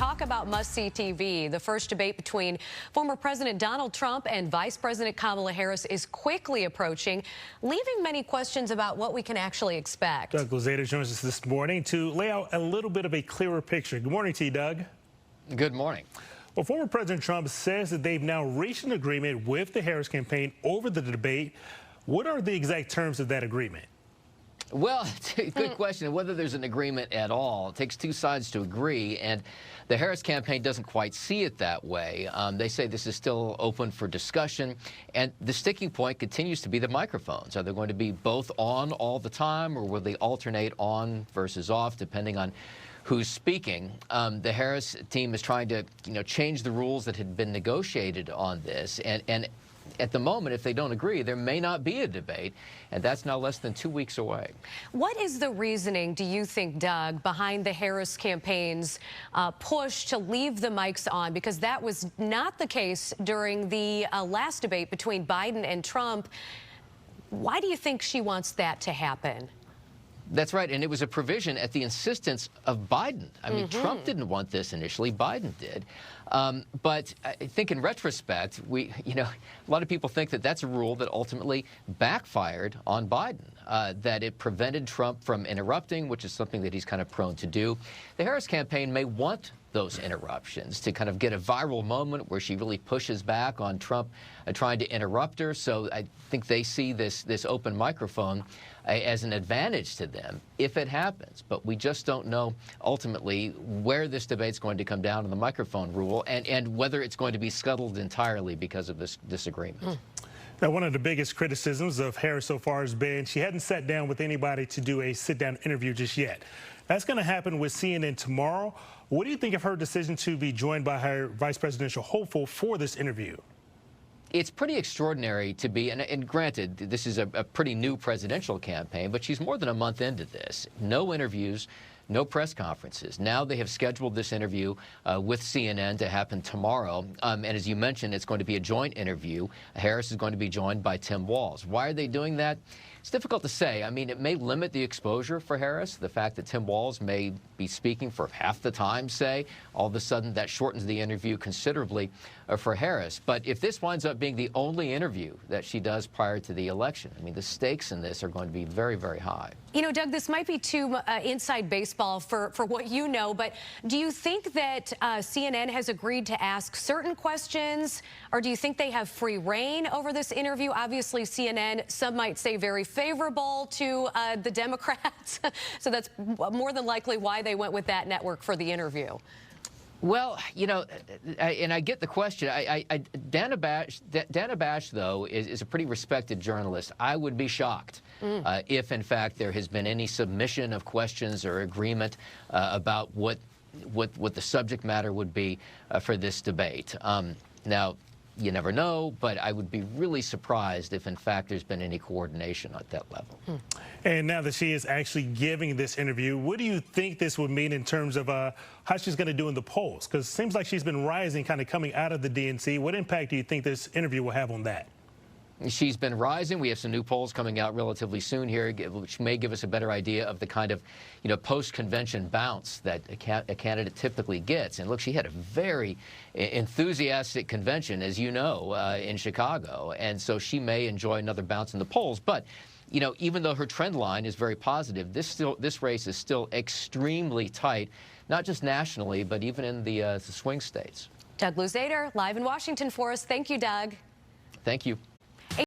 talk about must-see TV. The first debate between former President Donald Trump and Vice President Kamala Harris is quickly approaching, leaving many questions about what we can actually expect. Doug Luzader joins us this morning to lay out a little bit of a clearer picture. Good morning to you, Doug. Good morning. Well, former President Trump says that they've now reached an agreement with the Harris campaign over the debate. What are the exact terms of that agreement? Well, it's a good question. Whether there's an agreement at all, it takes two sides to agree, and the Harris campaign doesn't quite see it that way. They say this is still open for discussion, and the sticking point continues to be the microphones. Are they going to be both on all the time, or will they alternate on versus off, depending on who's speaking? The Harris team is trying to, change the rules that had been negotiated on this, and at the moment, if they don't agree, there may not be a debate, and that's now less than 2 weeks away. What is the reasoning, do you think, Doug, behind the Harris campaign's push to leave the mics on? Because that was not the case during the last debate between Biden and Trump. Why do you think she wants that to happen? That's right, and it was a provision at the insistence of Biden. I mean, Trump didn't want this initially, Biden did. But I think in retrospect, a lot of people think that that's a rule that ultimately backfired on Biden, that it prevented Trump from interrupting, which is something that he's kind of prone to do. The Harris campaign may want those interruptions to kind of get a viral moment where she really pushes back on Trump trying to interrupt her. So I think they see this open microphone as an advantage to them if it happens. But we just don't know ultimately where this debate's going to come down on the microphone rule and whether it's going to be scuttled entirely because of this disagreement. Now, one of the biggest criticisms of Harris so far has been she hadn't sat down with anybody to do a sit-down interview just yet. That's going to happen with CNN tomorrow. What do you think of her decision to be joined by her vice presidential hopeful for this interview? It's pretty extraordinary to be, and granted, this is a pretty new presidential campaign, but she's more than a month into this. No interviews, no press conferences. Now they have scheduled this interview with CNN to happen tomorrow. And as you mentioned, it's going to be a joint interview. Harris is going to be joined by Tim Walz. Why are they doing that? It's difficult to say. I mean, it may limit the exposure for Harris. The fact that Tim Walz may be speaking for half the time, say, all of a sudden that shortens the interview considerably for Harris. But if this winds up being the only interview that she does prior to the election, I mean, the stakes in this are going to be very, very high. Doug, this might be too inside baseball for what you know, but do you think that CNN has agreed to ask certain questions, or do you think they have free reign over this interview? Obviously, CNN, some might say very favorable to the Democrats, so that's more than likely why they went with that network for the interview. Well, and I get the question. Dana Bash, though, is a pretty respected journalist. I would be shocked if, in fact, there has been any submission of questions or agreement about what the subject matter would be for this debate. Now, you never know, but I would be really surprised if, in fact, there's been any coordination at that level. And now that she is actually giving this interview, what do you think this would mean in terms of how she's going to do in the polls? Because it seems like she's been rising, kind of coming out of the DNC. What impact do you think this interview will have on that? She's been rising. We have some new polls coming out relatively soon here, which may give us a better idea of the kind of, post-convention bounce that a candidate typically gets. And look, she had a very enthusiastic convention, as you know, in Chicago. And so she may enjoy another bounce in the polls. But, even though her trend line is very positive, this race is still extremely tight, not just nationally, but even in the swing states. Doug Luzader, live in Washington for us. Thank you, Doug. Thank you.